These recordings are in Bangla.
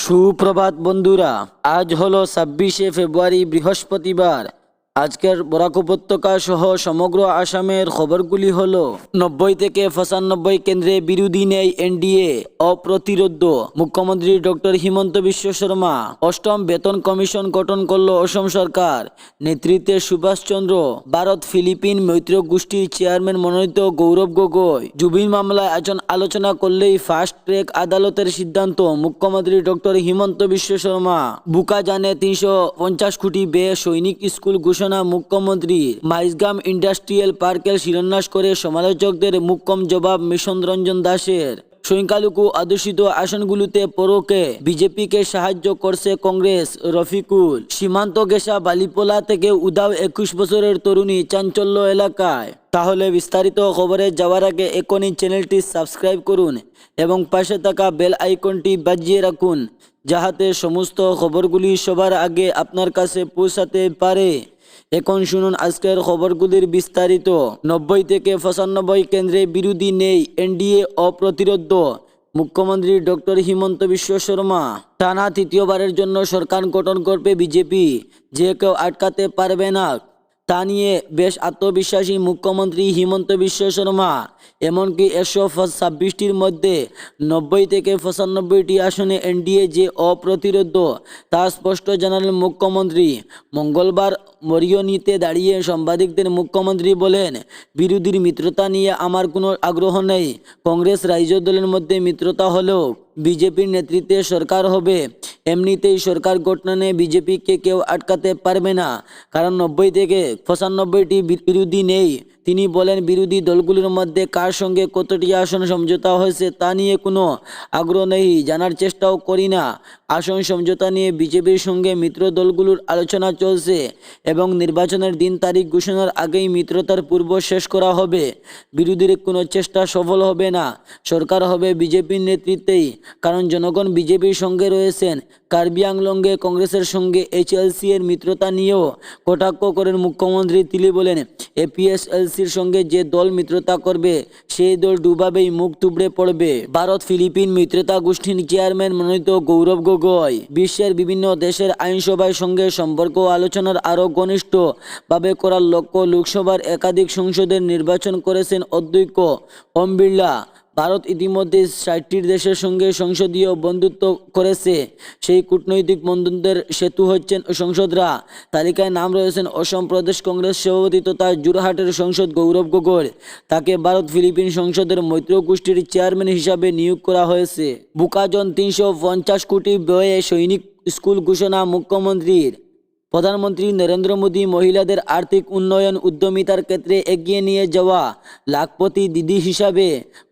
সুপ্রভাত বন্ধুরা, আজ হলো ২৬শে ফেব্রুয়ারি বৃহস্পতিবার। আজকের বরাক উপত্যকা সহ সমগ্র আসামের খবরগুলি হলো ৯০ থেকে ৯৫ কেন্দ্রে বিরোধী নেই এনডিএ, অপ্রতিরোধ্য। মুখ্যমন্ত্রী ডক্টর হিমন্ত বিশ্ব শর্মা। অষ্টম বেতন কমিশন গঠন করল অসম সরকার, নেতৃত্বে সুভাষচন্দ্র। ভারত ফিলিপিন মৈত্র গোষ্ঠীর চেয়ারম্যান মনোনীত গৌরব গগৈ। জুবিন মামলায় আলোচনা করলেই ফাস্ট ট্র্যাক আদালতের সিদ্ধান্ত, মুখ্যমন্ত্রী ডক্টর হিমন্ত বিশ্ব শর্মা। বুকাজানে ৩৫০ কোটি ব্যয়ে সৈনিক স্কুল ঘোষণা মুখ্যমন্ত্রী। মাইজগাম ইন্ডাস্ট্রিয়াল পার্কের শিলান্যাস করে সমালোচকদের মুখ্যম জবাব মিশন রঞ্জন দাসের। সংখ্যালঘু অধ্যুষিত আসনগুলোতে পরকে বিজেপিকে সাহায্য করছে কংগ্রেস, রফিকুল। সীমান্ত গেসা বালিপোলা থেকে উধাও ২১ বছরের তরুণী, চাঞ্চল্য এলাকায়। তাহলে বিস্তারিত খবরে যাওয়ার আগে এখনই চ্যানেলটি সাবস্ক্রাইব করুন এবং পাশে থাকা বেল আইকনটি বাজিয়ে রাখুন, যাহাতে সমস্ত খবরগুলি সবার আগে আপনার কাছে পৌঁছাতে পারে। এখন শুনুন আজকের খবরগুলির বিস্তারিত। ৯০ থেকে ৯৫ কেন্দ্রে বিরোধী নেই এনডিএ, অপ্রতিরোধ্য। মুখ্যমন্ত্রী ডক্টর হিমন্ত বিশ্ব শর্মা। টানা তৃতীয়বারের জন্য সরকার গঠন করবে বিজেপি, যে কেউ আটকাতে পারবে না, তা নিয়ে বেশ আত্মবিশ্বাসী মুখ্যমন্ত্রী হিমন্ত বিশ্ব শর্মা। এমনকি ১২৬টির মধ্যে ৯০ থেকে ৯৫টি আসনে এনডিএ যে অপ্রতিরোধ্য তা স্পষ্ট জানালেন মুখ্যমন্ত্রী। মঙ্গলবার মরিয়নিতে দাঁড়িয়ে সাংবাদিকদের মুখ্যমন্ত্রী বলেন, বিরোধীর মিত্রতা নিয়ে আমার কোনো আগ্রহ নেই। কংগ্রেস রাজ্য দলের মধ্যে মিত্রতা হলেও বিজেপির নেতৃত্বে সরকার হবে। এমনিতেই সরকার গঠনে বিজেপিকে কেউ আটকাতে পারবে না, কারণ ৯০ থেকে ৯৫টি বিরোধী নেই। তিনি বলেন, বিরোধী দলগুলির মধ্যে কার সঙ্গে কতটি আসন সমঝোতা হয়েছে তা নিয়ে কোনো আগ্রহ নেই, জানার চেষ্টাও করি না। আসন সমঝোতা নিয়ে বিজেপির সঙ্গে মিত্র দলগুলোর আলোচনা চলছে এবং নির্বাচনের দিন তারিখ ঘোষণার আগেই মিত্রতার পূর্ব শেষ করা হবে। বিরোধীর কোনো চেষ্টা সফল হবে না, সরকার হবে বিজেপির নেতৃত্বেই, কারণ জনগণ বিজেপির সঙ্গে রয়েছেন। কার্বি আংলংয়ে কংগ্রেসের সঙ্গে এইচএলসি এর মিত্রতা নিয়েও কটাক্ষ করেন মুখ্যমন্ত্রী। তিনি বলেন, এপিএসএলসির সঙ্গে যে দল মিত্রতা করবে সেই দল ডুবাবেই মুখ থুবড়ে পড়বে। ভারত ফিলিপিন মিত্রতা গোষ্ঠীর চেয়ারম্যান মনোনীত গৌরব গগৈ। বিশ্বের বিভিন্ন দেশের আইনসভার সঙ্গে সম্পর্ক আলোচনার আরও ঘনিষ্ঠভাবে করার লক্ষ্য লোকসভার একাধিক সংসদের নির্বাচন করেছেন অধ্যক্ষ ওম বিড়লা। ভারত ইতিমধ্যে ৬০টি দেশের সঙ্গে সংসদীয় বন্ধুত্ব করেছে। সেই কূটনৈতিক বন্ধুত্বের সেতু হচ্ছেন সংসদরা। তালিকায় নাম রয়েছেন অসম প্রদেশ কংগ্রেস সভাপতি তথা যোরহাটের সংসদ গৌরব গগৈ। তাকে ভারত ফিলিপিন সংসদের মৈত্র গোষ্ঠীর চেয়ারম্যান হিসাবে নিয়োগ করা হয়েছে। বুকাজন ৩৫০ কোটি ব্যয়ে সৈনিক স্কুল ঘোষণা মুখ্যমন্ত্রীর। প্রধানমন্ত্রী নরেন্দ্র মোদী মহিলাদের আর্থিক উন্নয়ন উদ্যমিতার ক্ষেত্রে এগিয়ে নিয়ে যাওয়া লাখপতি দিদি হিসাবে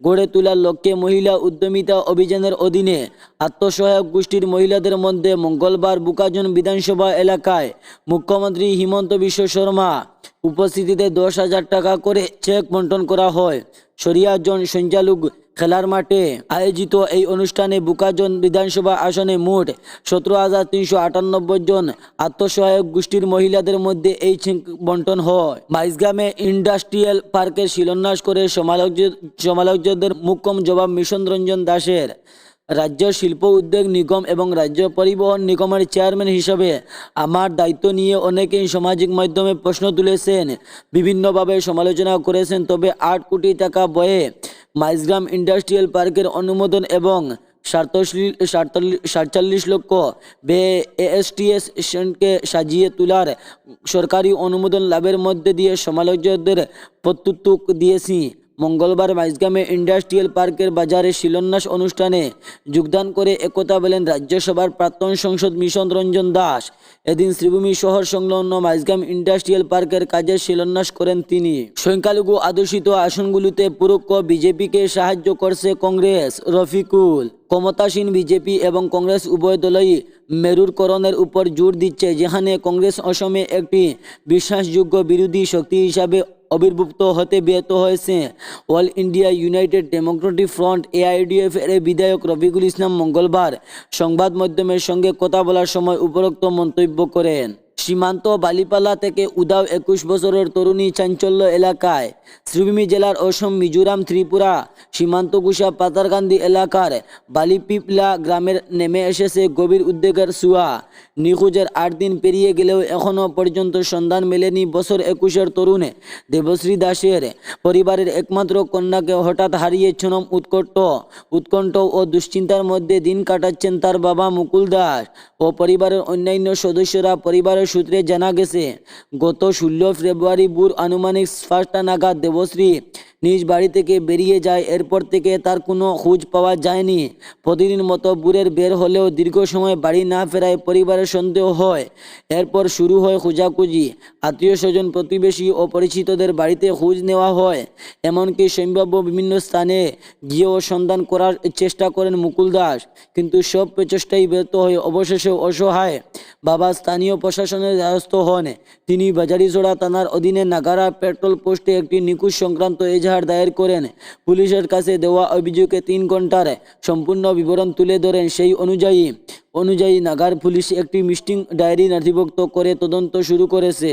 গড়ে তোলার লক্ষ্যে মহিলা উদ্যমিতা অভিযানের অধীনে আত্মসহায়ক গোষ্ঠীর মহিলাদের মধ্যে মঙ্গলবার বুকাজন বিধানসভা এলাকায় মুখ্যমন্ত্রী হিমন্ত বিশ্ব শর্মা উপস্থিতিতে ১০,০০০ টাকা করে চেক বন্টন করা হয়। সরিয়াজন সঞ্চালক খেলার মাঠে আয়োজিত এই অনুষ্ঠানে বুকাজন বিধানসভা আসনে মোট ১৭,৩৯৮ জন আত্মসহায়ক গোষ্ঠীর মহিলাদের মধ্যে এই চেক বন্টন হয়। মাইজগামে ইন্ডাস্ট্রিয়াল পার্কের শিলান্যাস করে সমালোচকদের মুখ্যম জবাব মিশন রঞ্জন দাসের। রাজ্য শিল্প উদ্যোগ নিগম এবং রাজ্য পরিবহন নিগমের চেয়ারম্যান হিসেবে আমার দায়িত্ব নিয়ে অনেকেই সামাজিক মাধ্যমে প্রশ্ন তুলেছেন, বিভিন্নভাবে সমালোচনা করেছেন। তবে ৮ কোটি টাকা ব্যয়ে মাইজগ্রাম ইন্ডাস্ট্রিয়াল পার্কের অনুমোদন এবং ৪৭ লক্ষ ব্যয়ে এএসটিএস স্ট্যান্ডকে সাজিয়ে তোলার সরকারি অনুমোদন লাভের মধ্যে দিয়ে সমালোচকদের প্রত্যুত্তর দিয়েছি। মঙ্গলবার মাইজগামে ইন্ডাস্ট্রিয়াল পার্কের বাজারে শিলান্যাস অনুষ্ঠানে যোগদান করে একথা বলেন রাজ্যসভার প্রাক্তন সাংসদ মিশন রঞ্জন দাস। এদিন শ্রীভূমি শহর সংলগ্ন মাইজগাম ইন্ডাস্ট্রিয়াল পার্কের কাজের শিলান্যাস করেন তিনি। সংখ্যালঘু অধ্যুষিত আসনগুলোতে পরোক্ষ বিজেপিকে সাহায্য করছে কংগ্রেস, রফিকুল। ক্ষমতাসীন বিজেপি এবং কংগ্রেস উভয় দলই মেরুকরণের উপর জোর দিচ্ছে, যেখানে কংগ্রেস অসমে একটি বিশ্বাসযোগ্য বিরোধী শক্তি হিসাবে আবির্ভূত হতে ব্যর্থ হয়েছে। All India United Democratic front AIDF এর বিধায়ক রফিকুল ইসলাম মঙ্গলবার সংবাদ মাধ্যমের সঙ্গে কথা বলার সময় উপরোক্ত মন্তব্য করেন। সীমান্ত বালিপালা থেকে উদাও 21 বছরের তরুণী চাঞ্চল্য এলাকায়। শ্রীভূমি জেলার অসম, মিজোরাম, ত্রিপুরা সীমান্তঘুষা পাতারকান্দি এলাকার বালিপিপলা গ্রামের নেমে এসেছে গভীর উদ্বেগের ছোঁয়া। নিখোঁজের 8 দিন পেরিয়ে গেলেও এখনও পর্যন্ত সন্ধান মেলেনি বছর 21-এর তরুণ দেবশ্রী দাসের। পরিবারের একমাত্র কন্যাকে হঠাৎ হারিয়ে চরম উৎকণ্ঠ ও দুশ্চিন্তার মধ্যে দিন কাটাচ্ছেন তার বাবা মুকুল দাস ও পরিবারের অন্যান্য সদস্যরা। পরিবারের সূত্রে জানা গেছে, গত 16 ফেব্রুয়ারি ভোর আনুমানিক 5টা নাগাদ দেবশ্রী নিজ বাড়ি থেকে বেরিয়ে যায়। এরপর থেকে তার কোনো খোঁজ পাওয়া যায়নি। প্রতিদিন মতো ভোরের বের হলেও দীর্ঘ সময় বাড়ি না ফেরায় পরিবারের সন্দেহ হয়। এরপর শুরু হয় খোঁজাখুঁজি। আত্মীয় স্বজন, প্রতিবেশী ও পরিচিতদের বাড়িতে খোঁজ নেওয়া হয়। এমনকি সম্ভাব্য বিভিন্ন স্থানে গিয়েও সন্ধান করার চেষ্টা করেন মুকুল দাস, কিন্তু সব প্রচেষ্টাই ব্যর্থ হয়ে অবশেষে অসহায় বাবা স্থানীয় প্রশাসনের দ্বারস্থ হন। তিনি বাজারিছড়া থানার অধীনে নাগারা পেট্রোল পোস্টে একটি নিখোঁজ সংক্রান্ত এজাহার দায়ের করেন। পুলিশের কাছে দেওয়া অভিযোগে 3 ঘন্টার সম্পূর্ণ বিবরণ তুলে ধরেন। সেই অনুযায়ী নাগার পুলিশ একটি মিসিং ডায়েরি নথিভুক্ত করে তদন্ত শুরু করেছে।